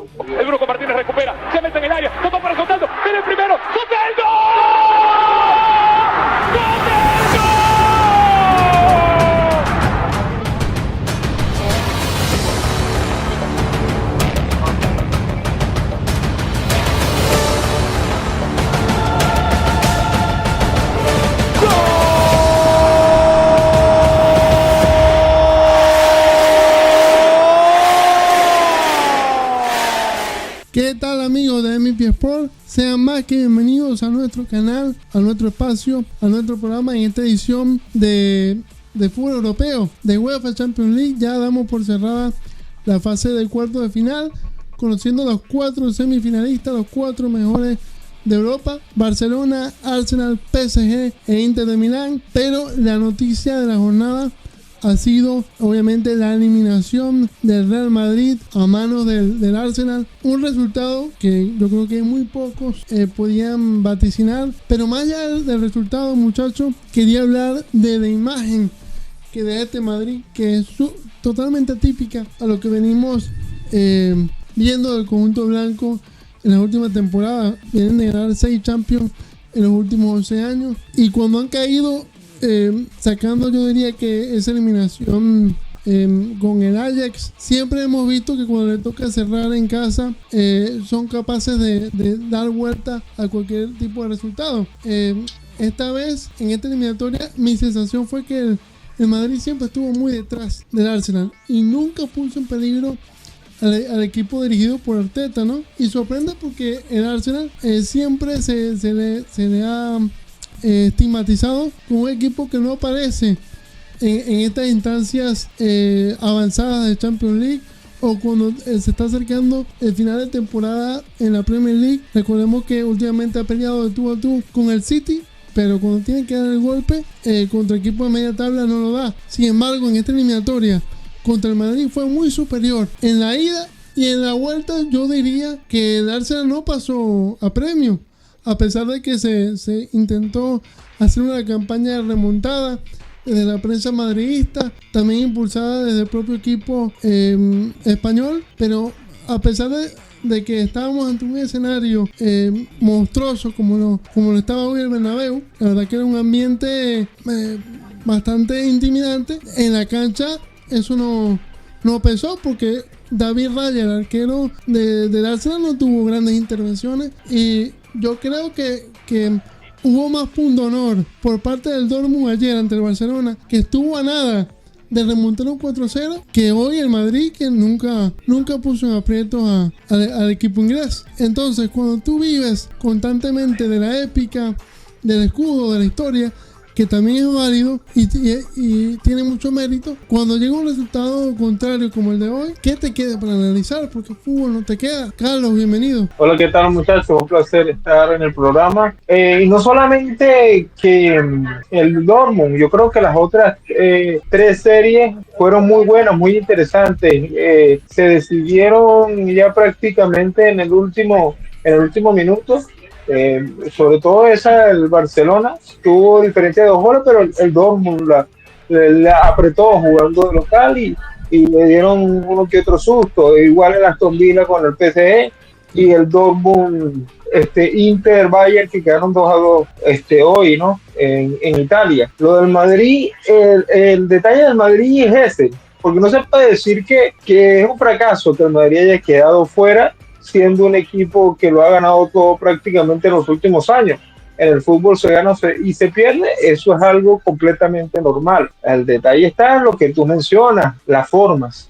El Brujo Martínez recupera, se mete en el área, tocó para Soteldo, viene el primero, ¡Soteldo! ¡Soteldo! ¿Qué tal, amigos de MVP Sport? Sean más que bienvenidos a nuestro canal, a nuestro espacio, a nuestro programa en esta edición de fútbol europeo de UEFA Champions League. Ya damos por cerrada la fase del cuarto de final, conociendo los 4 semifinalistas, los 4 mejores de Europa: Barcelona, Arsenal, PSG e Inter de Milán. Pero la noticia de la jornada ha sido obviamente la eliminación del Real Madrid a manos del Arsenal. Un resultado que yo creo que muy pocos podían vaticinar. Pero más allá del resultado, muchachos, quería hablar de la imagen que da este Madrid, que es totalmente atípica a lo que venimos viendo del conjunto blanco en las últimas temporadas. Vienen de ganar 6 Champions en los últimos 11 años, y cuando han caído, sacando, yo diría que esa eliminación con el Ajax, siempre hemos visto que cuando le toca cerrar en casa, son capaces de dar vuelta a cualquier tipo de resultado. Esta vez, en esta eliminatoria, mi sensación fue que el Madrid siempre estuvo muy detrás del Arsenal y nunca puso en peligro al equipo dirigido por Arteta, ¿no? Y sorprende porque el Arsenal siempre se le ha estigmatizado como un equipo que no aparece en estas instancias avanzadas de Champions League, o cuando se está acercando el final de temporada en la Premier League. Recordemos que últimamente ha peleado de tú a tú con el City, pero cuando tiene que dar el golpe contra equipos de media tabla no lo da. Sin embargo, en esta eliminatoria contra el Madrid fue muy superior en la ida, y en la vuelta yo diría que el Arsenal no pasó a premio, a pesar de que se intentó hacer una campaña de remontada desde la prensa madridista, también impulsada desde el propio equipo español. Pero a pesar de que estábamos ante un escenario monstruoso como lo estaba hoy el Bernabéu, la verdad que era un ambiente bastante intimidante. En la cancha eso no pesó, porque David Raya, el arquero del Arsenal, no tuvo grandes intervenciones, y yo creo que hubo más pundonor por parte del Dortmund ayer ante el Barcelona, que estuvo a nada de remontar un 4-0, que hoy el Madrid, que nunca puso en aprietos al equipo inglés. Entonces, cuando tú vives constantemente de la épica, del escudo, de la historia, que también es válido y tiene mucho mérito, cuando llega un resultado contrario como el de hoy, ¿qué te queda para analizar? Porque el fútbol no te queda. Carlos, bienvenido. Hola, ¿qué tal, muchachos? Un placer estar en el programa. Y no solamente que el Dortmund, yo creo que las otras 3 series fueron muy buenas, muy interesantes. Se decidieron ya prácticamente en el último minuto. Sobre todo esa, el Barcelona tuvo diferencia de 2 goles, pero el Dortmund la apretó jugando de local y le dieron uno que otro susto. Igual el Aston Villa con el PSG, y el Dortmund, Inter, Bayern, que quedaron 2-2 hoy, ¿no? En Italia. Lo del Madrid, el detalle del Madrid es ese, porque no se puede decir que es un fracaso que el Madrid haya quedado fuera, siendo un equipo que lo ha ganado todo prácticamente en los últimos años. En el fútbol se gana y se pierde, eso es algo completamente normal. El detalle está en lo que tú mencionas, las formas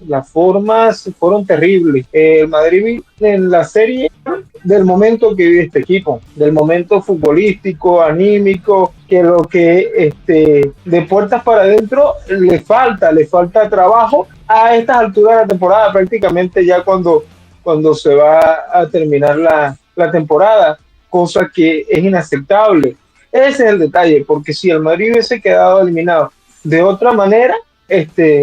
fueron terribles. El Madrid, en la serie, del momento que vive este equipo, del momento futbolístico, anímico, que lo que de puertas para adentro le falta trabajo a estas alturas de la temporada, prácticamente ya cuando se va a terminar la temporada, cosa que es inaceptable. Ese es el detalle, porque si el Madrid hubiese quedado eliminado de otra manera,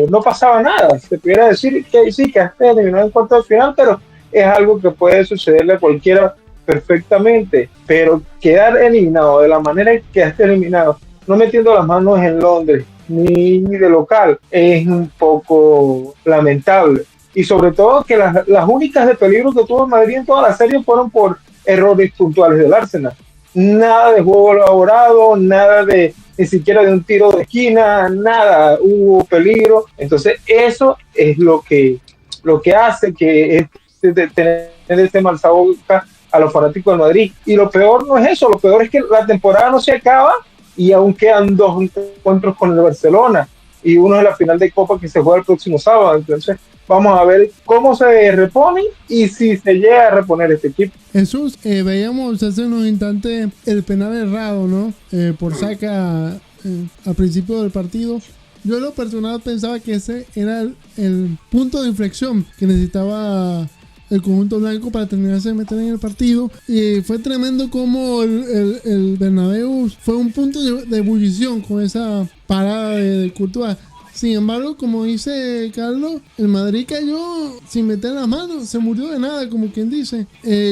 no pasaba nada. Se pudiera decir que sí, que esté eliminado en cuartos de final, pero es algo que puede sucederle a cualquiera perfectamente. Pero quedar eliminado de la manera que quedaste eliminado, no metiendo las manos en Londres ni de local, es un poco lamentable. y sobre todo que las únicas de peligro que tuvo el Madrid en toda la serie fueron por errores puntuales del Arsenal. Nada de juego elaborado, nada de ni siquiera de un tiro de esquina, nada, hubo peligro. Entonces eso es lo que hace que tener este mal sabor a los fanáticos del Madrid. Y lo peor no es eso, lo peor es que la temporada no se acaba y aún quedan 2 encuentros con el Barcelona y uno es la final de Copa que se juega el próximo sábado. Entonces vamos a ver cómo se repone y si se llega a reponer este equipo. Jesús, veíamos hace unos instantes el penal errado, ¿no? Por Saka al principio del partido. Yo en lo personal pensaba que ese era el punto de inflexión que necesitaba el conjunto blanco para terminarse de meter en el partido. Y fue tremendo como el Bernabéu fue un punto de ebullición con esa parada de Courtois. Sin embargo, como dice Carlos, el Madrid cayó sin meter las manos, se murió de nada, como quien dice.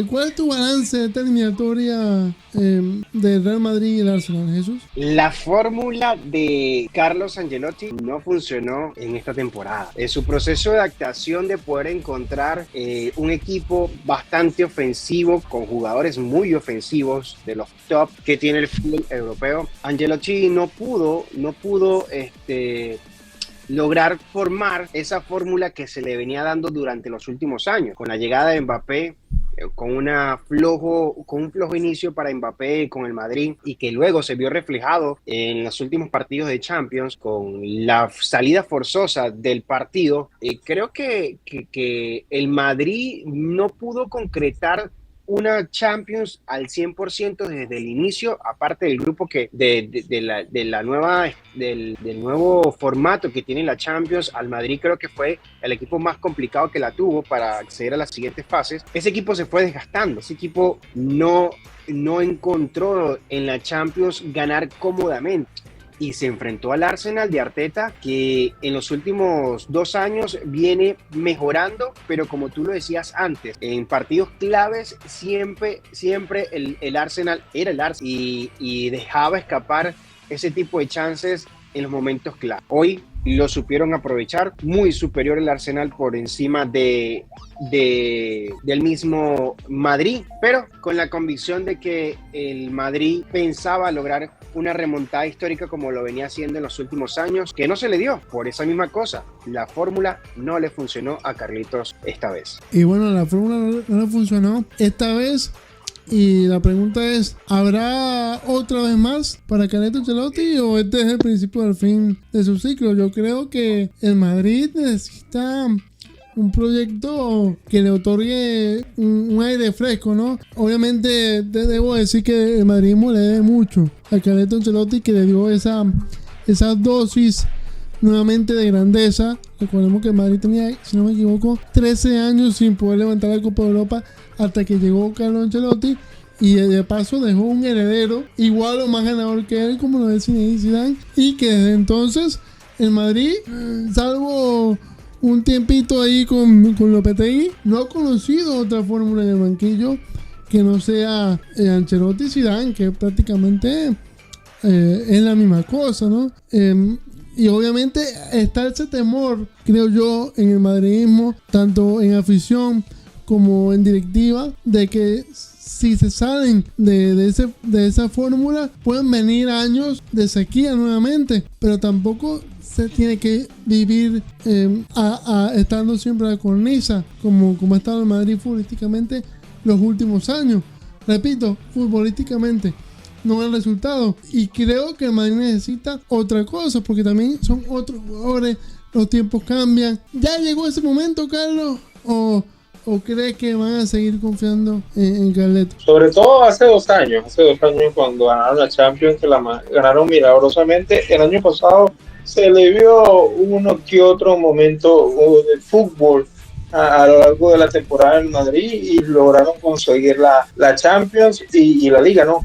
¿Cuál es tu balance de esta eliminatoria del Real Madrid y el Arsenal, Jesús? La fórmula de Carlos Ancelotti no funcionó en esta temporada. Su proceso de adaptación de poder encontrar un equipo bastante ofensivo, con jugadores muy ofensivos de los top que tiene el fútbol europeo, Ancelotti no pudo lograr formar esa fórmula que se le venía dando durante los últimos años. Con la llegada de Mbappé, con un flojo inicio para Mbappé con el Madrid, y que luego se vio reflejado en los últimos partidos de Champions con la salida forzosa del partido, creo que el Madrid no pudo concretar una Champions al 100% desde el inicio, aparte del grupo del nuevo formato que tiene la Champions. Al Madrid creo que fue el equipo más complicado que la tuvo para acceder a las siguientes fases. Ese equipo se fue desgastando, ese equipo no encontró en la Champions ganar cómodamente. Y se enfrentó al Arsenal de Arteta, que en los últimos 2 años viene mejorando, pero como tú lo decías antes, en partidos claves siempre el Arsenal era el Arsenal y dejaba escapar ese tipo de chances en los momentos clave. Hoy lo supieron aprovechar, muy superior el Arsenal por encima del mismo Madrid, pero con la convicción de que el Madrid pensaba lograr una remontada histórica como lo venía haciendo en los últimos años, que no se le dio por esa misma cosa. La fórmula no le funcionó a Carlitos esta vez. Y bueno, la fórmula no le funcionó esta vez. Y la pregunta es, ¿habrá otra vez más para Carleto Ancelotti o este es el principio del fin de su ciclo? Yo creo que el Madrid necesita un proyecto que le otorgue un aire fresco, ¿no? Obviamente debo decir que el madridismo le debe mucho a Carleto Ancelotti, que le dio esa dosis nuevamente de grandeza. Recordemos que el Madrid tenía, si no me equivoco, 13 años sin poder levantar la Copa de Europa hasta que llegó Carlo Ancelotti, y de paso dejó un heredero igual o más ganador que él, como lo es Zinedine Zidane, y que desde entonces el Madrid, salvo un tiempito ahí con Lopetegui, no ha conocido otra fórmula en el banquillo que no sea Ancelotti y Zidane, que prácticamente es la misma cosa, ¿no? Y obviamente está ese temor, creo yo, en el madridismo, tanto en afición como en directiva, de que si se salen de esa fórmula pueden venir años de sequía nuevamente, pero tampoco se tiene que vivir estando siempre a la cornisa como ha estado el Madrid futbolísticamente los últimos años. Repito, futbolísticamente no el resultado, y creo que el Madrid necesita otra cosa, porque también son otros jugadores, los tiempos cambian. ¿Ya llegó ese momento, Carlos? ¿O crees que van a seguir confiando en Carleto? Sobre todo hace 2 años cuando ganaron la Champions, que la ganaron milagrosamente. El año pasado se le vio uno que otro momento de fútbol a lo largo de la temporada en Madrid, y lograron conseguir la Champions y la Liga, ¿no?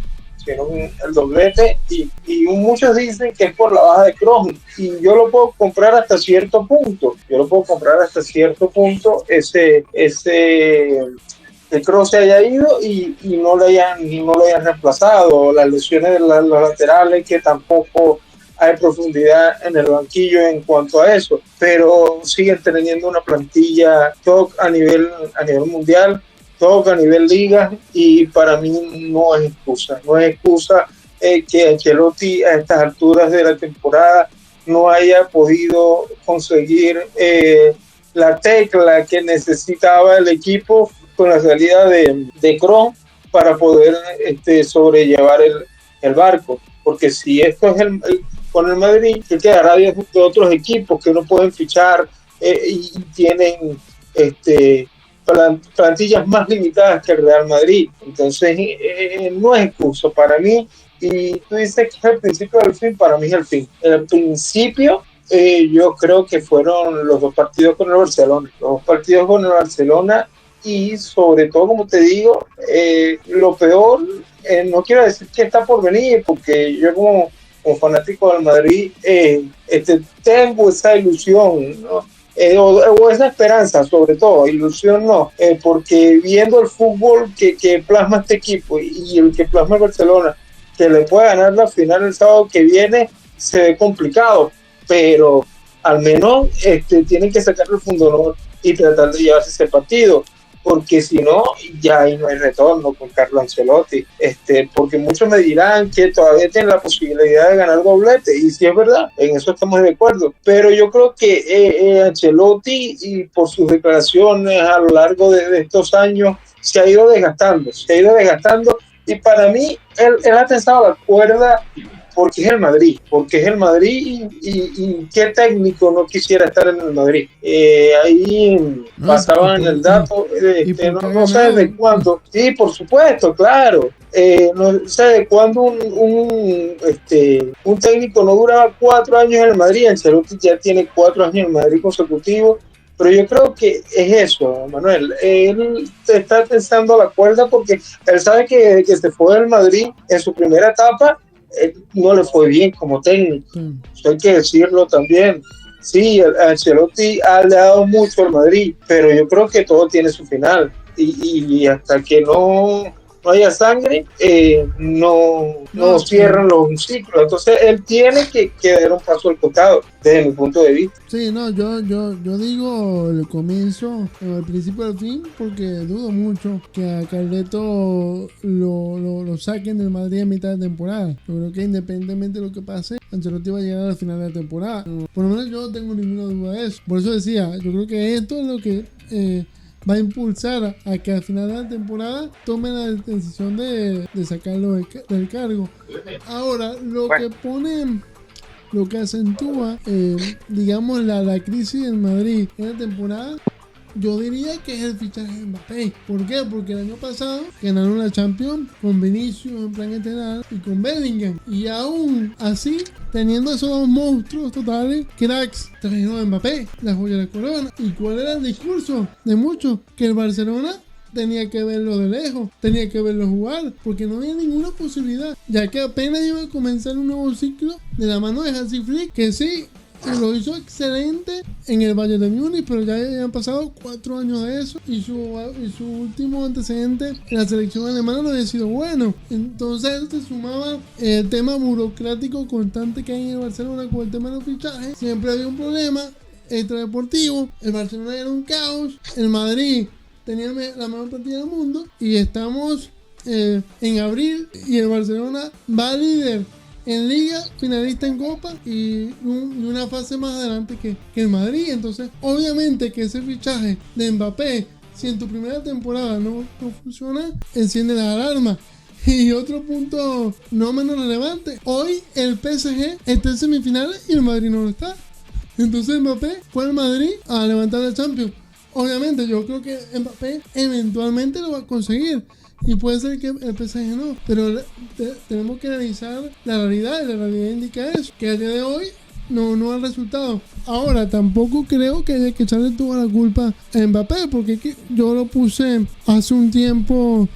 El doblete, y muchos dicen que es por la baja de Kroos, y yo lo puedo comprar hasta cierto punto. El Kroos se haya ido y no lo hayan reemplazado, las lesiones de los laterales que tampoco hay profundidad en el banquillo en cuanto a eso, pero siguen teniendo una plantilla top a nivel mundial, top a nivel liga, y para mí no es excusa que Ancelotti a estas alturas de la temporada no haya podido conseguir la tecla que necesitaba el equipo con la salida de Kroos para poder sobrellevar el barco, porque si esto es con el Madrid, que quedará de otros equipos que no pueden fichar y tienen plantillas más limitadas que el Real Madrid. Entonces no es excusa para mí, y tú dices que es el principio del fin. Para mí es el fin. El principio, yo creo que fueron los dos partidos con el Barcelona, y sobre todo, como te digo, lo peor, no quiero decir que está por venir, porque yo como fanático del Madrid tengo esa ilusión, ¿no? O esa esperanza, sobre todo, ilusión no, porque viendo el fútbol que plasma este equipo y el que plasma el Barcelona, que le puede ganar la final el sábado que viene, se ve complicado, pero al menos tienen que sacar el fundonor y tratar de llevarse ese partido, porque si no, ya ahí no hay retorno con Carlo Ancelotti, porque muchos me dirán que todavía tienen la posibilidad de ganar doblete, y sí es verdad, en eso estamos de acuerdo, pero yo creo que Ancelotti, y por sus declaraciones a lo largo de estos años, se ha ido desgastando, y para mí él ha tensado la cuerda, porque es el Madrid, y qué técnico no quisiera estar en el Madrid. Ahí pasaban el dato, no sé de cuándo, sí, por supuesto, claro, no sé de cuándo un técnico no duraba 4 años en el Madrid. Ancelotti ya tiene 4 años en el Madrid consecutivos, pero yo creo que es eso, Manuel. Él está tensando la cuerda porque él sabe que desde que se fue del Madrid en su primera etapa, no le fue bien como técnico. Eso hay que decirlo también. Sí, Ancelotti le ha dado mucho al Madrid, pero yo creo que todo tiene su final, y hasta que no haya sangre, no cierran los ciclos. Entonces él tiene que dar un paso al costado, desde mi punto de vista. Sí, no, yo digo el comienzo, el principio del fin, porque dudo mucho que a Carleto lo saquen del Madrid a mitad de temporada. Yo creo que independientemente de lo que pase, Ancelotti va a llegar al final de la temporada. Por lo menos yo no tengo ninguna duda de eso. Por eso decía, yo creo que esto es lo que va a impulsar a que al final de la temporada tomen la decisión de sacarlo del cargo. Ahora, lo que acentúa, digamos, la crisis del Madrid en la temporada, yo diría que es el fichaje de Mbappé. ¿Por qué? Porque el año pasado ganaron la Champions con Vinicius en plan eterno y con Bellingham, y aún así, teniendo esos dos monstruos totales, cracks, trajeron a Mbappé, la joya de la corona. ¿Y cuál era el discurso de muchos? Que el Barcelona tenía que verlo de lejos, tenía que verlo jugar, porque no había ninguna posibilidad, ya que apenas iba a comenzar un nuevo ciclo de la mano de Hansi Flick, que sí, lo hizo excelente en el Bayern de Múnich, pero ya han pasado 4 años de eso, y su último antecedente en la selección alemana no había sido bueno. Entonces se sumaba el tema burocrático constante que hay en el Barcelona con el tema de los fichajes. Siempre había un problema extradeportivo, el Barcelona era un caos, el Madrid tenía la mejor plantilla del mundo, y estamos en abril y el Barcelona va líder en Liga, finalista en Copa y una fase más adelante que el Madrid. Entonces, obviamente que ese fichaje de Mbappé, si en tu primera temporada no funciona, enciende la alarma. Y otro punto no menos relevante, hoy el PSG está en semifinales y el Madrid no lo está. Entonces Mbappé fue al Madrid a levantar la Champions. Obviamente yo creo que Mbappé eventualmente lo va a conseguir, y puede ser que el PSG no, pero tenemos que analizar la realidad, y la realidad indica eso, que a día de hoy no ha resultado. Ahora, tampoco creo que haya que echarle toda la culpa a Mbappé, porque yo lo puse hace un tiempo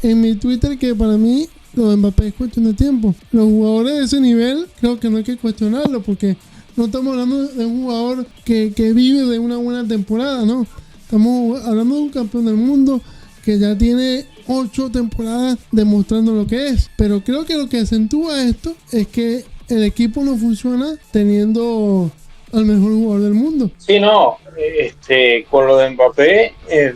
en mi Twitter, que para mí lo de Mbappé es cuestión de tiempo. Los jugadores de ese nivel creo que no hay que cuestionarlo, porque no estamos hablando de un jugador que vive de una buena temporada, no, estamos hablando de un campeón del mundo que ya tiene 8 temporadas demostrando lo que es. Pero creo que lo que acentúa esto es que el equipo no funciona teniendo al mejor jugador del mundo. Sí, no, con lo de Mbappé,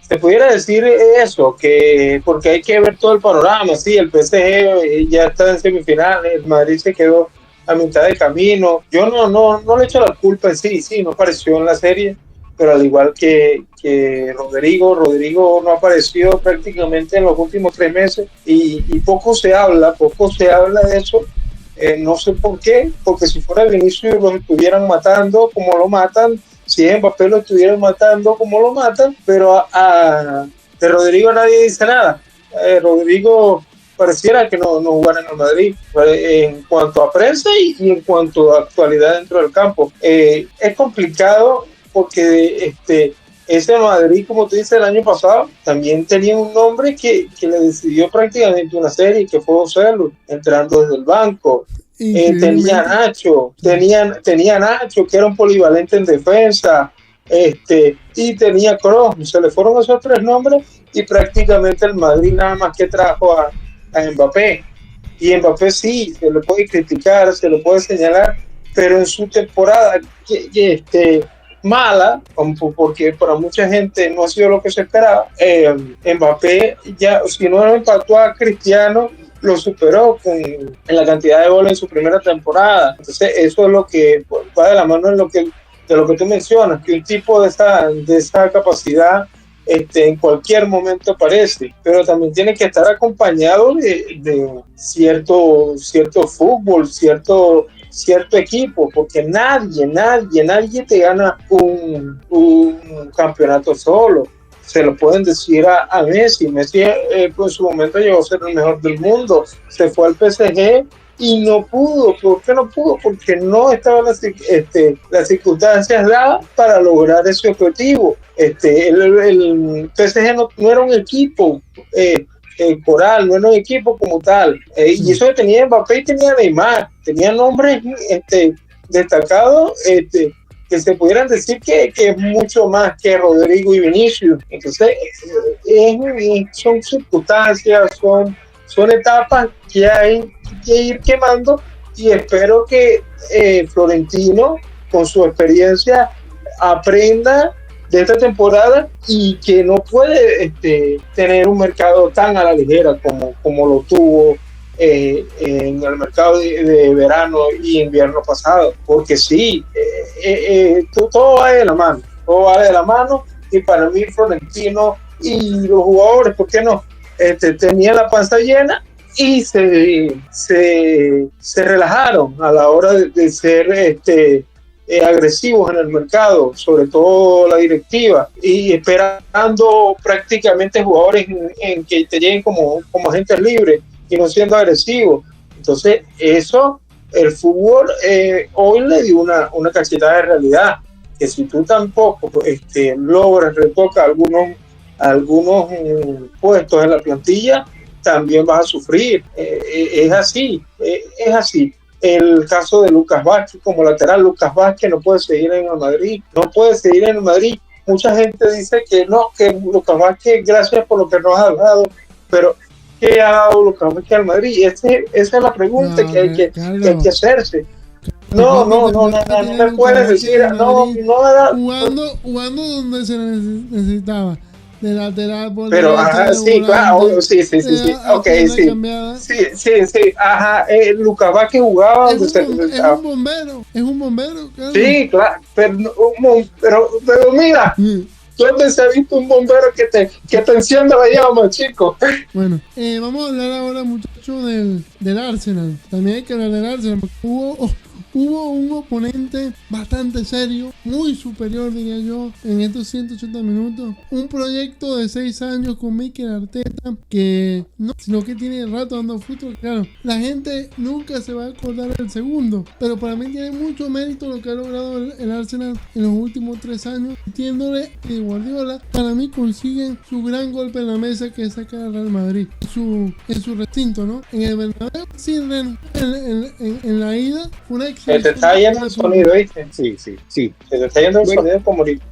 se pudiera decir eso, que porque hay que ver todo el panorama. Sí, el PSG ya está en semifinales, el Madrid se quedó a mitad de camino. Yo no le echo la culpa en sí, no apareció en la serie, pero al igual que Rodrigo no apareció prácticamente en los últimos 3 meses y poco se habla de eso. No sé por qué, porque si fuera Vinicius lo estuvieran matando como lo matan, si Mbappé lo estuvieran matando como lo matan, pero de Rodrigo nadie dice nada. Rodrigo pareciera que no jugara en el Madrid en cuanto a prensa y en cuanto a actualidad dentro del campo. Es complicado porque ese Madrid, como tú dices, el año pasado también tenía un nombre que le decidió prácticamente una serie, que fue Joselu, entrando desde el banco. Tenía Nacho, que era un polivalente en defensa, y tenía Kroos. Se le fueron esos 3 nombres y prácticamente el Madrid nada más que trajo a Mbappé. Y Mbappé sí, se le puede criticar, se le puede señalar, pero en su temporada mala, porque para mucha gente no ha sido lo que se esperaba, Mbappé ya, si no empató a Cristiano, lo superó en la cantidad de goles en su primera temporada. Entonces eso es lo que va de la mano de lo que tú mencionas, que un tipo de esa capacidad en cualquier momento aparece, pero también tiene que estar acompañado de cierto fútbol, cierto equipo, porque nadie te gana un campeonato solo. Se lo pueden decir a Messi. Messi en su momento llegó a ser el mejor del mundo, se fue al PSG y no pudo. ¿Por qué no pudo? Porque no estaban las circunstancias dadas para lograr ese objetivo. El PSG no era un equipo coral, no era un equipo como tal, y eso que tenía Mbappé y tenía Neymar, tenía nombres destacados, que se pudieran decir que es mucho más que Rodrigo y Vinicius. Entonces son circunstancias, son etapas que hay que ir quemando, y espero que Florentino con su experiencia aprenda de esta temporada y que no puede tener un mercado tan a la ligera como lo tuvo en el mercado de verano y invierno pasado, porque sí, todo va de la mano, y para mí Florentino y los jugadores, ¿por qué no? Tenían la panza llena y se relajaron a la hora de ser agresivos en el mercado, sobre todo la directiva, y esperando prácticamente jugadores en que te lleguen como agentes libres y no siendo agresivos. Entonces eso, el fútbol hoy le dio una cachetada de realidad, que si tú tampoco logras retocar algunos puestos en la plantilla, también vas a sufrir. Es así. El caso de Lucas Vázquez como lateral. Lucas Vázquez no puede seguir en el Madrid. Mucha gente dice que no, que Lucas Vázquez, gracias por lo que nos ha dado, pero ¿qué ha dado Lucas Vázquez al Madrid? Esa es la pregunta que hay que hacerse. No me puedes decir, jugando donde se necesitaba, de lateral por pero sí, claro, sí, ok, sí, ajá, Lucas Vázquez jugaba donde se necesitaba. Es un bombero, claro. Sí, claro, pero mira, ¿dónde se ha visto un bombero que te encienda la llama, chico? Bueno, vamos a hablar ahora, muchachos, del Arsenal. También hay que hablar del Arsenal, porque hubo un oponente bastante serio, muy superior, diría yo, en estos 180 minutos. Un proyecto de 6 años con Mikel Arteta, que no, sino que tiene rato dando frutos. Claro, la gente nunca se va a acordar del segundo, pero para mí tiene mucho mérito lo que ha logrado el Arsenal en los últimos 3 años. Entiéndole que Guardiola, para mí consiguen su gran golpe en la mesa, que es sacar al Real Madrid en su recinto, ¿no? En el Bernabéu, sin en la ida, fue una se te está yendo el sonido, ¿viste? Sí. Se te está yendo el sonido como ahorita.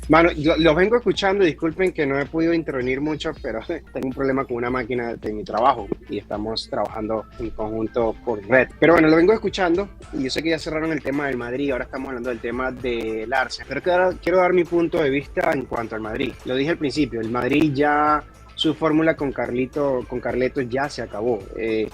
Mano, los vengo escuchando, disculpen que no he podido intervenir mucho, pero tengo un problema con una máquina de mi trabajo y estamos trabajando en conjunto por red. Pero bueno, lo vengo escuchando y yo sé que ya cerraron el tema del Madrid, ahora estamos hablando del tema del Arsenal. Pero quiero dar mi punto de vista en cuanto al Madrid. Lo dije al principio, el Madrid ya... Su fórmula con Carleto ya se acabó.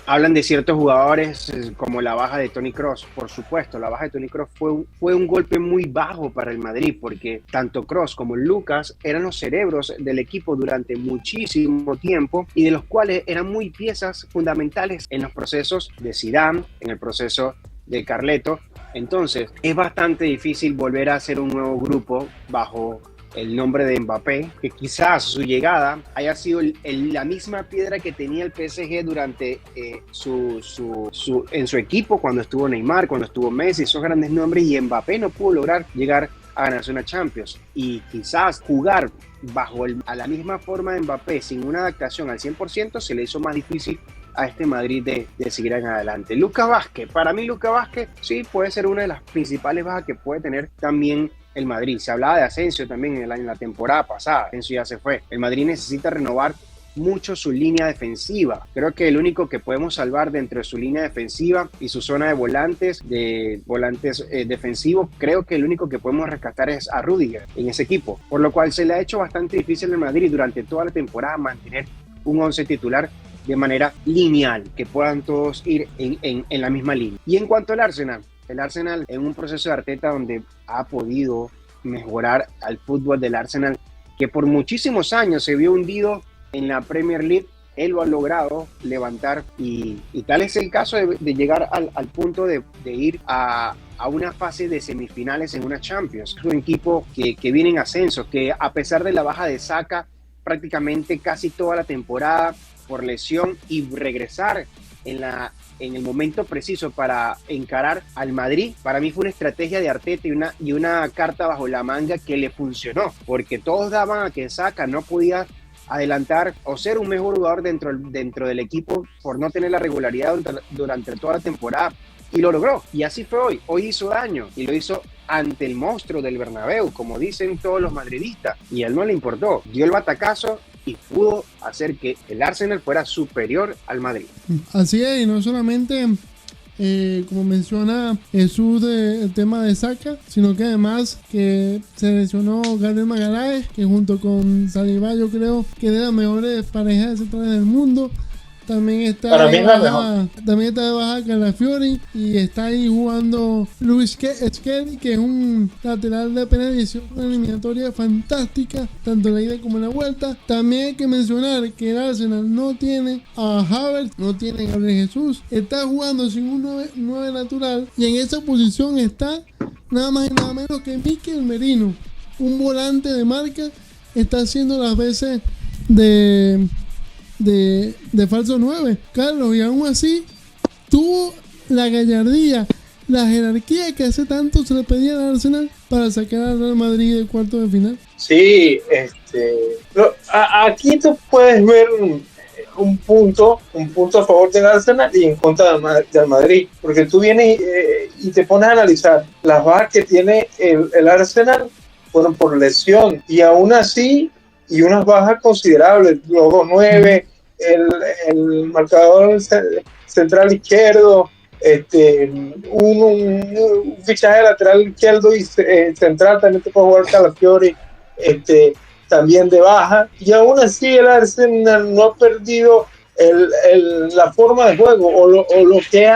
Hablan de ciertos jugadores como la baja de Toni Kroos. Por supuesto, la baja de Toni Kroos fue un golpe muy bajo para el Madrid, porque tanto Kroos como Lucas eran los cerebros del equipo durante muchísimo tiempo y de los cuales eran muy piezas fundamentales en los procesos de Zidane, en el proceso de Carleto. Entonces, es bastante difícil volver a hacer un nuevo grupo bajo el nombre de Mbappé, que quizás su llegada haya sido la misma piedra que tenía el PSG durante en su equipo, cuando estuvo Neymar, cuando estuvo Messi, esos grandes nombres, y Mbappé no pudo lograr llegar a ganarse una Champions. Y quizás jugar a la misma forma de Mbappé sin una adaptación al 100% se le hizo más difícil a este Madrid de seguir en adelante. Lucas Vázquez, para mí Lucas Vázquez sí puede ser una de las principales bajas que puede tener también el Madrid. Se hablaba de Asensio también en la temporada pasada. Asensio ya se fue. El Madrid necesita renovar mucho su línea defensiva. Creo que el único que podemos salvar dentro de su línea defensiva y su zona de volantes defensivos, creo que el único que podemos rescatar es a Rüdiger en ese equipo, por lo cual se le ha hecho bastante difícil al Madrid durante toda la temporada mantener un 11 titular de manera lineal, que puedan todos ir en la misma línea. Y en cuanto al Arsenal, el Arsenal en un proceso de Arteta donde ha podido mejorar al fútbol del Arsenal, que por muchísimos años se vio hundido en la Premier League, él lo ha logrado levantar y tal es el caso de llegar al punto de ir a una fase de semifinales en una Champions. Es un equipo que viene en ascenso, que a pesar de la baja de Saka prácticamente casi toda la temporada por lesión y regresar en el momento preciso para encarar al Madrid, para mí fue una estrategia de Arteta y una carta bajo la manga que le funcionó, porque todos daban a que Saka no podía adelantar o ser un mejor jugador dentro del equipo por no tener la regularidad durante toda la temporada, y lo logró, y así fue hoy hizo daño, y lo hizo ante el monstruo del Bernabéu, como dicen todos los madridistas, y a él no le importó, dio el batacazo y pudo hacer que el Arsenal fuera superior al Madrid. Así es, y no solamente como menciona Jesús el tema de Saka, sino que además que se lesionó Gabriel Magalhaes, que junto con Saliba yo creo que es de las mejores parejas de centrales del mundo. También está de baja Calafiori, y está ahí jugando Luis Skelly, que es un lateral de apenas 18, una eliminatoria fantástica, tanto la ida como la vuelta. También hay que mencionar que el Arsenal no tiene a Havertz, no tiene a Gabriel Jesús, está jugando sin un 9 natural, y en esa posición está nada más y nada menos que Mikel Merino, un volante de marca, está haciendo las veces de falso 9, Carlos, y aún así tuvo la gallardía, la jerarquía que hace tanto se le pedía al Arsenal para sacar al Real Madrid del cuarto de final. Sí, aquí tú puedes ver un punto a favor del Arsenal y en contra del Madrid, porque tú vienes y te pones a analizar las bajas que tiene el Arsenal, fueron por lesión, y aún así y unas bajas considerables, los 2-9, el marcador central izquierdo, un fichaje lateral izquierdo y central, también te puede jugar Calafiori, también de baja, y aún así el Arsenal no ha perdido la forma de juego o lo que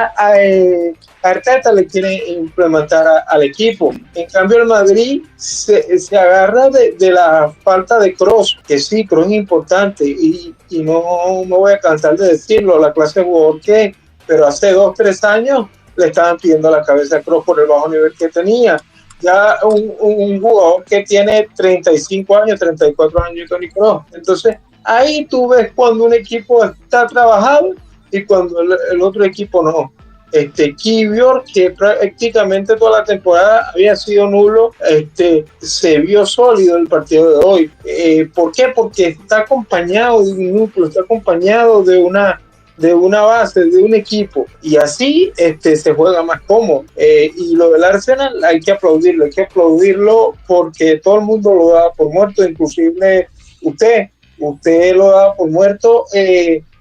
Arteta le quiere implementar al equipo. En cambio el Madrid se agarra de la falta de Kroos, que sí, Kroos es importante y no me voy a cansar de decirlo, la clase de jugador que, pero hace 2-3 años le estaban pidiendo la cabeza a Kroos por el bajo nivel que tenía. Ya un jugador que tiene 35 años, 34 años, Toni Kroos. Entonces ahí tú ves cuando un equipo está trabajado y cuando el otro equipo no. Kiwior, que prácticamente toda la temporada había sido nulo, se vio sólido el partido de hoy. ¿Por qué? Porque está acompañado de un núcleo, está acompañado de una de una base, de un equipo, y así se juega más cómodo. Y lo del Arsenal hay que aplaudirlo porque todo el mundo lo da por muerto, inclusive usted lo da por muerto.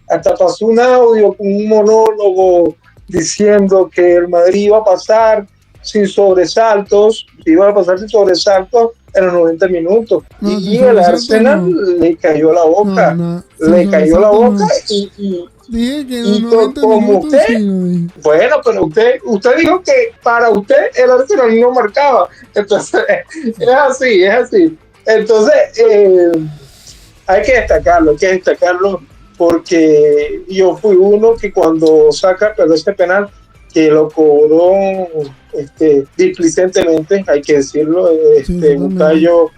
Hasta pasó un audio con un monólogo diciendo que el Madrid iba a pasar sin sobresaltos en los 90 minutos. No, y el Arsenal le cayó la boca. Y dije que en y los 90 como minutos usted, sí lo dije. bueno, pero usted dijo que para usted el Arsenal no marcaba. Entonces, es así. Entonces, hay que destacarlo porque yo fui uno que cuando perdió este penal, que lo cobró displicentemente, hay que decirlo. Bukayo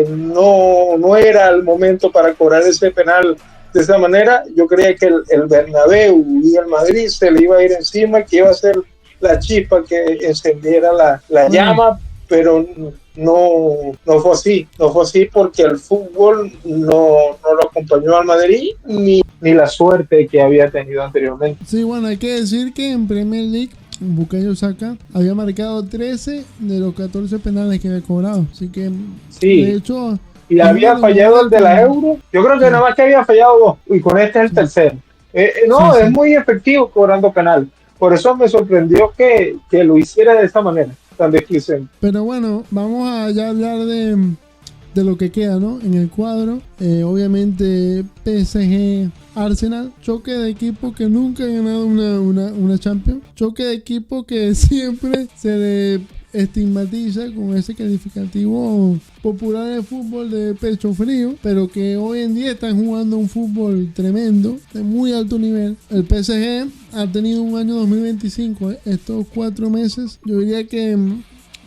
no era el momento para cobrar ese penal de esa manera. Yo creía que el Bernabéu y el Madrid se le iba a ir encima, que iba a ser la chispa que encendiera la llama, pero no fue así porque el fútbol no lo acompañó al Madrid ni la suerte que había tenido anteriormente. Sí, bueno, hay que decir que en Premier League Bukayo Saka había marcado 13 de los 14 penales que había cobrado, así que sí. De hecho, y había fallado el de la Euro. Yo creo que nada más que había fallado 2 y con este es el tercero. Es muy efectivo cobrando penal. Por eso me sorprendió que lo hiciera de esa manera, tan displicente. Pero bueno, vamos a ya hablar de lo que queda, ¿no? En el cuadro, obviamente PSG Arsenal, choque de equipo que nunca ha ganado una Champions, choque de equipo que siempre se le estigmatiza con ese calificativo popular de fútbol de pecho frío, pero que hoy en día están jugando un fútbol tremendo, de muy alto nivel. El PSG ha tenido un año 2025, estos 4 meses, yo diría que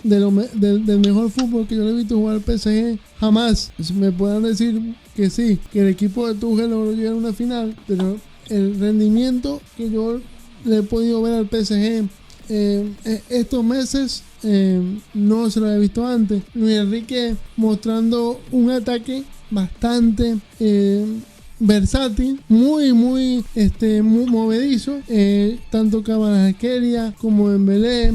del mejor fútbol que yo le he visto jugar al PSG jamás. Me podrán decir que sí, que el equipo de Tuchel logró llegar a una final, pero el rendimiento que yo le he podido ver al PSG estos meses no se lo había visto antes. Luis Enrique mostrando un ataque bastante versátil, muy movedizo, tanto Kvaratskhelia como Dembélé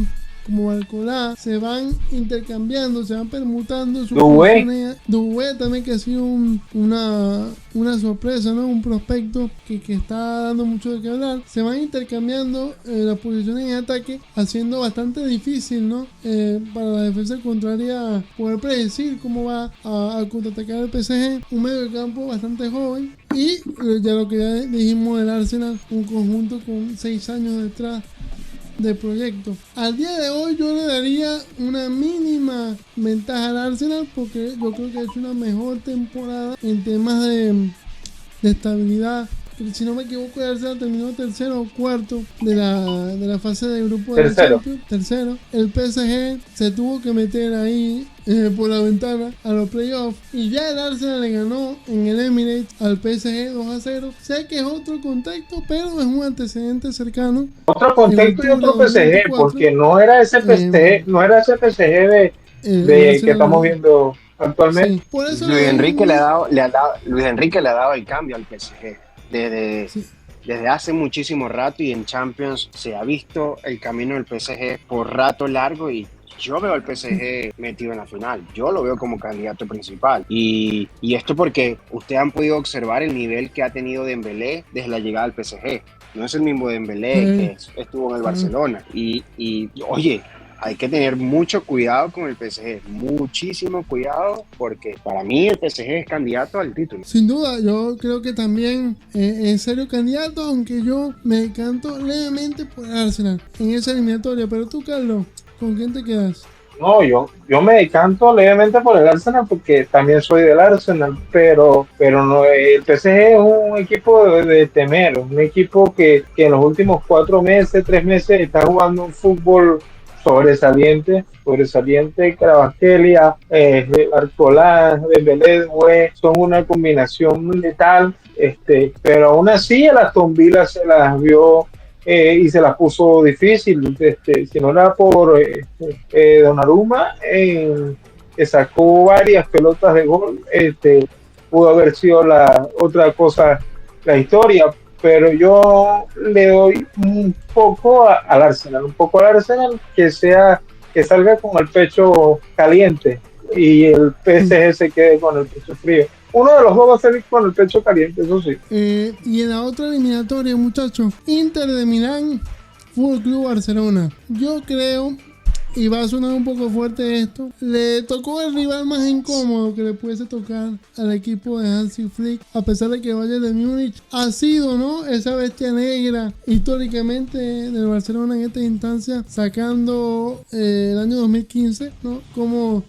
como Barcola se van intercambiando, se van permutando sus posiciones. Doué también, que ha sido una sorpresa, ¿no? Un prospecto que está dando mucho de qué hablar. Se van intercambiando las posiciones en ataque, haciendo bastante difícil, ¿no? Para la defensa contraria poder predecir cómo va a contraatacar el PSG. Un medio de campo bastante joven. Y ya lo que ya dijimos del Arsenal, un conjunto con 6 años detrás de proyecto. Al día de hoy yo le daría una mínima ventaja al Arsenal porque yo creo que ha hecho una mejor temporada en temas de estabilidad. Si no me equivoco, el Arsenal terminó tercero o cuarto de la fase de grupo de Champions. Tercero. El PSG se tuvo que meter ahí por la ventana a los playoffs, y ya el Arsenal le ganó en el Emirates al PSG 2-0. Sé que es otro contexto, pero es un antecedente cercano. Otro contexto y otro PSG, porque no era ese PSG, de que estamos viendo actualmente. Sí, por eso Luis Enrique le ha dado el cambio al PSG desde hace muchísimo rato, y en Champions se ha visto el camino del PSG por rato largo, y yo veo al PSG metido en la final. Yo lo veo como candidato principal. Y esto porque ustedes han podido observar el nivel que ha tenido Dembélé desde la llegada al PSG. No es el mismo Dembélé que estuvo en el Barcelona. Y oye, hay que tener mucho cuidado con el PSG, muchísimo cuidado, porque para mí el PSG es candidato al título. Sin duda, yo creo que también es serio candidato, aunque yo me decanto levemente por el Arsenal en esa eliminatoria. Pero tú, Carlos, ¿con quién te quedas? No, yo me decanto levemente por el Arsenal porque también soy del Arsenal, pero no, el PSG es un equipo de temer, un equipo que en los últimos 3 meses está jugando un fútbol sobresaliente. Kvaratskhelia, Barcola, Dembélé, Doué, son una combinación letal, pero aún así el Aston Villa se las vio y se las puso difícil. Si no era por Donnarumma, que sacó varias pelotas de gol, pudo haber sido la otra cosa, la historia. pero yo le doy un poco al Arsenal, que salga con el pecho caliente y el PSG se quede con el pecho frío. Uno de los dos va a salir con el pecho caliente, eso sí. Y en la otra eliminatoria, muchachos, Inter de Milán, Fútbol Club Barcelona. Yo creo, y va a sonar un poco fuerte esto, le tocó el rival más incómodo que le pudiese tocar al equipo de Hansi Flick, a pesar de que Bayern de Múnich ha sido, ¿no?, esa bestia negra históricamente del Barcelona en esta instancia, sacando el año 2015, ¿no? ¿Cómo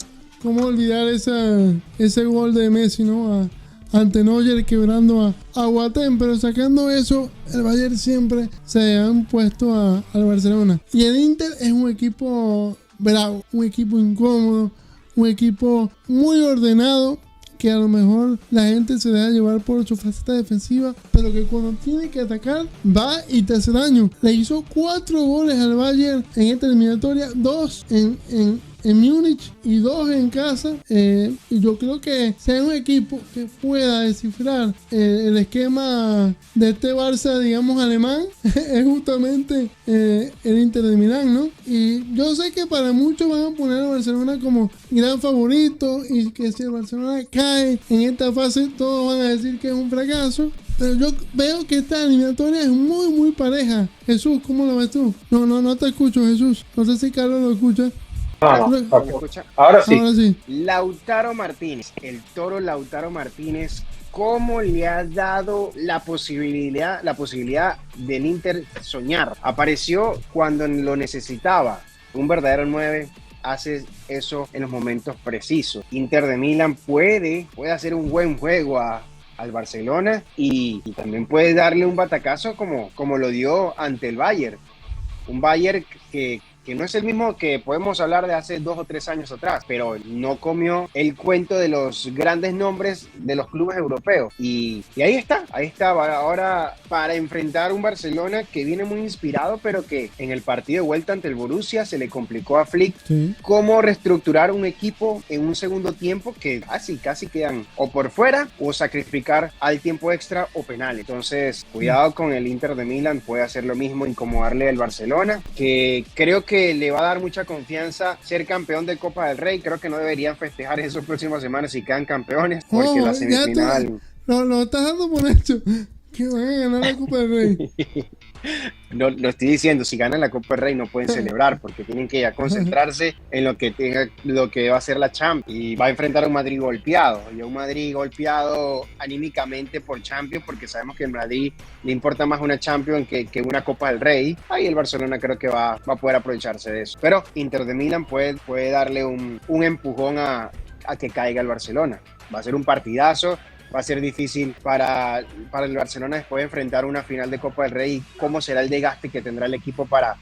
olvidar ese gol de Messi, ¿no?, ante Neuer quebrando a Boateng? Pero sacando eso, el Bayern siempre se han puesto al Barcelona. Y el Inter es un equipo bravo, un equipo incómodo, un equipo muy ordenado, que a lo mejor la gente se deja llevar por su faceta defensiva, pero que cuando tiene que atacar va y te hace daño. Le hizo 4 goles al Bayern en esta eliminatoria, 2 en Múnich y 2 en casa, y yo creo que sea un equipo que pueda descifrar el esquema de este Barça, digamos, alemán, es justamente el Inter de Milán, ¿no? Y yo sé que para muchos van a poner a Barcelona como gran favorito, y que si el Barcelona cae en esta fase todos van a decir que es un fracaso. Pero yo veo que esta eliminatoria es muy muy pareja. Jesús, ¿cómo lo ves tú? No te escucho, Jesús. No sé si Carlos lo escucha. Ahora sí. Lautaro Martínez, el toro Lautaro Martínez, ¿cómo le ha dado la posibilidad del Inter soñar? Apareció cuando lo necesitaba. Un verdadero 9 hace eso en los momentos precisos. Inter de Milán puede hacer un buen juego al Barcelona y también puede darle un batacazo como lo dio ante el Bayern. Un Bayern que no es el mismo que podemos hablar de hace 2 o 3 años atrás, pero no comió el cuento de los grandes nombres de los clubes europeos. Y ahí está. Ahora, para enfrentar un Barcelona que viene muy inspirado, pero que en el partido de vuelta ante el Borussia se le complicó a Flick. Sí. Cómo reestructurar un equipo en un segundo tiempo que casi quedan o por fuera o sacrificar al tiempo extra o penal. Entonces, cuidado con el Inter de Milán, puede hacer lo mismo, incomodarle al Barcelona, que creo que le va a dar mucha confianza ser campeón de Copa del Rey. Creo que no deberían festejar esas próximas semanas si quedan campeones, porque la semifinal... Lo estás dando por hecho, que van a ganar la Copa del Rey. No, lo estoy diciendo, si ganan la Copa del Rey no pueden celebrar, porque tienen que ya concentrarse en lo que va a ser la Champions, y va a enfrentar a un Madrid golpeado, y a un Madrid golpeado anímicamente por Champions, porque sabemos que en Madrid le importa más una Champions que una Copa del Rey. Ahí el Barcelona creo que va a poder aprovecharse de eso, pero Inter de Milán puede darle un empujón a que caiga el Barcelona. Va a ser un partidazo. Va a ser difícil para el Barcelona después de enfrentar una final de Copa del Rey. ¿Cómo será el desgaste que tendrá el equipo para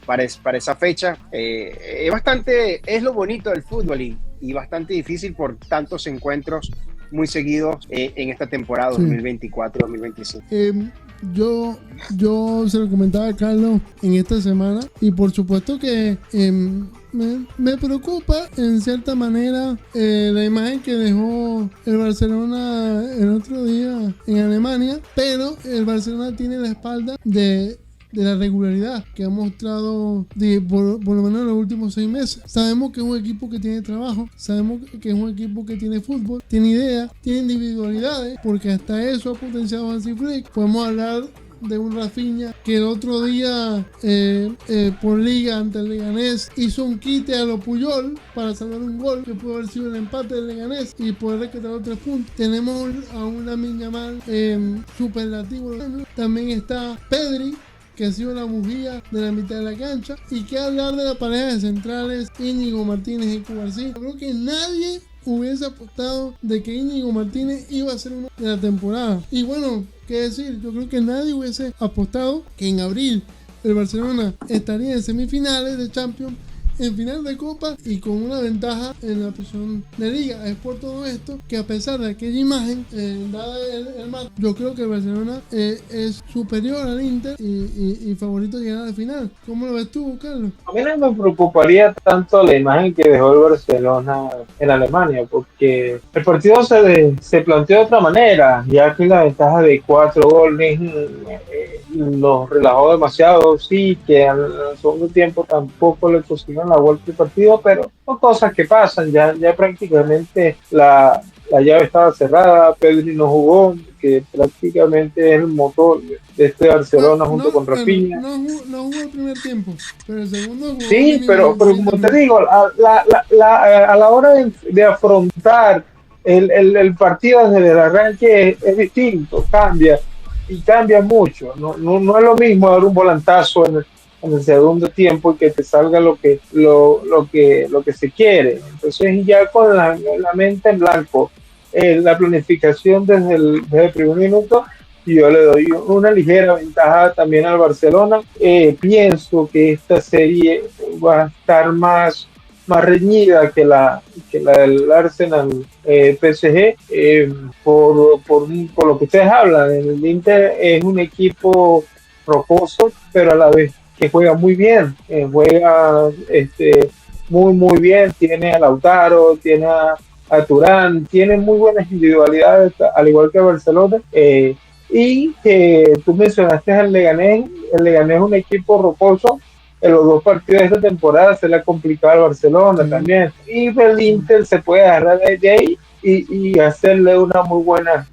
esa fecha? Es lo bonito del fútbol y bastante difícil por tantos encuentros muy seguidos en esta temporada 2024-2025. Yo se lo comentaba a Carlos en esta semana, y por supuesto que me preocupa en cierta manera la imagen que dejó el Barcelona el otro día en Alemania, pero el Barcelona tiene la espalda de la regularidad que ha mostrado por lo menos en los últimos 6 meses. Sabemos que es un equipo que tiene trabajo, sabemos que es un equipo que tiene fútbol, tiene ideas, tiene individualidades, porque hasta eso ha potenciado Hansi Flick. Podemos hablar de un Rafinha que el otro día por liga ante el Leganés hizo un quite a lo Puyol para salvar un gol que pudo haber sido el empate del Leganés y poder rescatar los 3 puntos. Tenemos a un Lamine Yamal superlativo. También está Pedri, que ha sido la bujía de la mitad de la cancha. Y que hablar de la pareja de centrales Íñigo Martínez y Cubarsí. Yo creo que nadie hubiese apostado de que Íñigo Martínez iba a ser uno de la temporada. Y bueno, qué decir, yo creo que nadie hubiese apostado que en abril el Barcelona estaría en semifinales de Champions en final de Copa y con una ventaja en la posición de Liga. Es por todo esto que, a pesar de aquella imagen, dada el match, yo creo que el Barcelona es superior al Inter y favorito a llegar a la final. ¿Cómo lo ves tú, Carlos? A mí no me preocuparía tanto la imagen que dejó el Barcelona en Alemania, porque el partido se planteó de otra manera, ya que la ventaja de 4 goles los relajó demasiado. Sí, que al segundo tiempo tampoco le consiguieron la vuelta del partido, pero son cosas que pasan. Ya prácticamente la llave estaba cerrada, Pedri no jugó, que prácticamente es el motor de este Barcelona junto con Rafinha. No jugó el primer tiempo, pero el segundo jugó. Sí, pero como te digo, a la hora de afrontar el partido desde el arranque es distinto, cambia mucho. No es lo mismo dar un volantazo en el segundo tiempo y que te salga lo que se quiere. Entonces, ya con la mente en blanco, la planificación desde el primer minuto, yo le doy una ligera ventaja también al Barcelona. Pienso que esta serie va a estar más reñida que la del Arsenal PSG, por lo que ustedes hablan. El Inter es un equipo rocoso, pero a la vez que juega muy bien, juega muy bien. Tiene a Lautaro, tiene a Turán, tiene muy buenas individualidades, al igual que Barcelona. Y que tú mencionaste al Leganés. El Leganés es un equipo rocoso. En los 2 partidos de esta temporada se le ha complicado al Barcelona también. Y el Inter se puede agarrar de ahí y hacerle una muy buena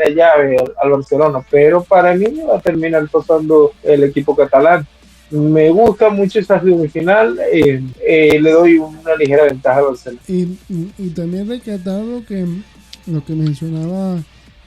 llave al Barcelona. Pero para mí va a terminar pasando el equipo catalán. Me gusta mucho esa semifinal. Le doy una ligera ventaja al Barcelona. Y también rescatar lo que mencionaba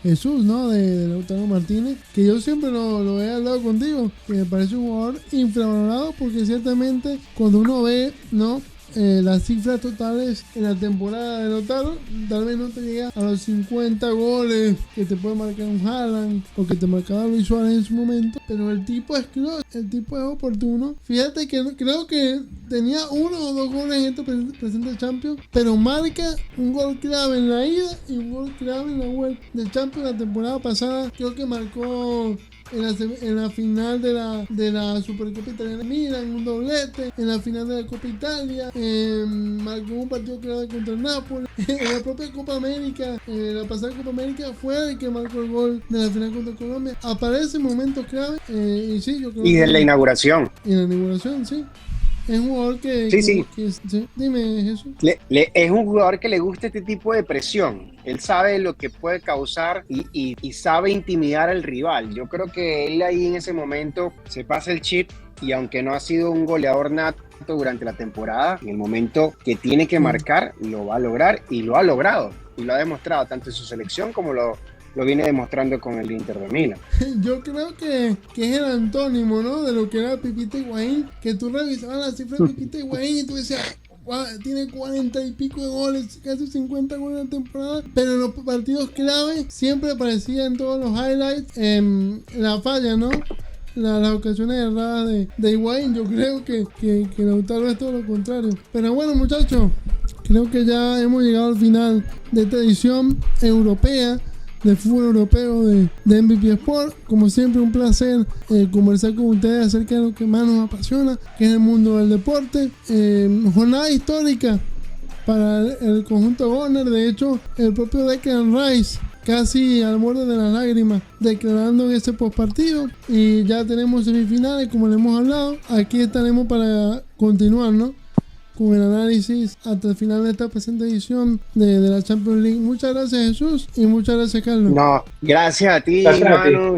Jesús, ¿no? De Lautaro Martínez, que yo siempre lo he hablado contigo, que me parece un jugador infravalorado, porque ciertamente cuando uno ve, ¿no?, las cifras totales en la temporada de Lautaro, tal vez no te llega a los 50 goles que te puede marcar un Haaland o que te marcaba Luis Suárez en su momento, pero el tipo es clutch, el tipo es oportuno. Fíjate que creo que tenía 1 o 2 goles en este presente Champions, pero marca un gol clave en la ida y un gol clave en la vuelta del Champions. La temporada pasada creo que marcó en la final de la Supercopa Italiana Milan, un doblete. En la final de la Copa Italia marcó un partido clave contra el Napoli. En la propia Copa América, la pasada Copa América, fue el que marcó el gol de la final contra Colombia. Aparece en momentos clave. Y sí, yo creo y de la inauguración. Y en la inauguración, sí. Es un jugador que... Sí. Dime, Jesús. Es un jugador que le gusta este tipo de presión. Él sabe lo que puede causar y sabe intimidar al rival. Yo creo que él ahí en ese momento se pasa el chip, y aunque no ha sido un goleador nato durante la temporada, en el momento que tiene que marcar, lo va a lograr, y lo ha logrado. Y lo ha demostrado tanto en su selección como lo viene demostrando con el Inter de Milán. Yo creo que es el antónimo, ¿no?, de lo que era Pipita Higuaín, que tú revisabas la cifra de Pipita Higuaín y tú decías, wow, tiene 40 y pico de goles, casi 50 goles en la temporada, pero en los partidos clave siempre aparecía en todos los highlights la falla, ¿no?, las ocasiones erradas de Higuaín. Yo creo que Lautaro es todo lo contrario. Pero bueno, muchachos, creo que ya hemos llegado al final de esta edición europea de fútbol europeo de MVP Sport. Como siempre, un placer conversar con ustedes acerca de lo que más nos apasiona, que es el mundo del deporte. Jornada histórica para el conjunto Warner. De hecho, el propio Declan Rice casi al borde de las lágrimas declarando en ese postpartido. Y ya tenemos semifinales, como le hemos hablado. Aquí estaremos para continuar, ¿no?, con el análisis hasta el final de esta presente edición de la Champions League. Muchas gracias, Jesús, y muchas gracias, Carlos. No, gracias a ti, Manu,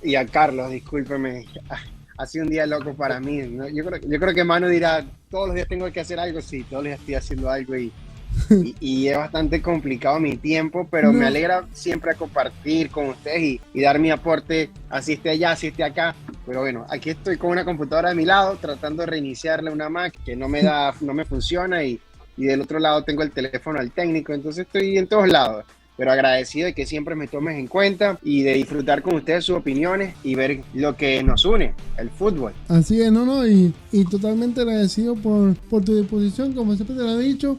y a Carlos, discúlpeme. Ha sido un día loco para mí, ¿no? Yo creo que Manu dirá, todos los días tengo que hacer algo. Sí, todos los días estoy haciendo algo y es bastante complicado mi tiempo, pero me alegra siempre compartir con ustedes y dar mi aporte, así esté allá, así esté acá. Pero bueno, aquí estoy con una computadora a mi lado, tratando de reiniciarle una Mac que no me funciona, y del otro lado tengo el teléfono al técnico, entonces estoy en todos lados. pero agradecido de que siempre me tomes en cuenta y de disfrutar con ustedes sus opiniones y ver lo que nos une, el fútbol. Así es, y totalmente agradecido por tu disposición, como siempre te lo he dicho.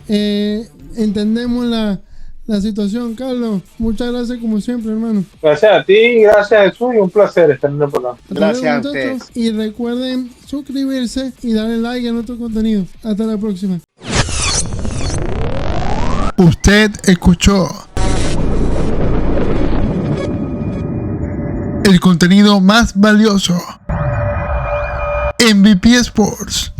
Entendemos la situación, Carlos. Muchas gracias como siempre, hermano. Gracias a ti, gracias a Jesús y un placer estar en el programa. Gracias luego, a ustedes. Y recuerden suscribirse y darle like a nuestro contenido. Hasta la próxima. Usted escuchó el contenido más valioso, MVP Sports.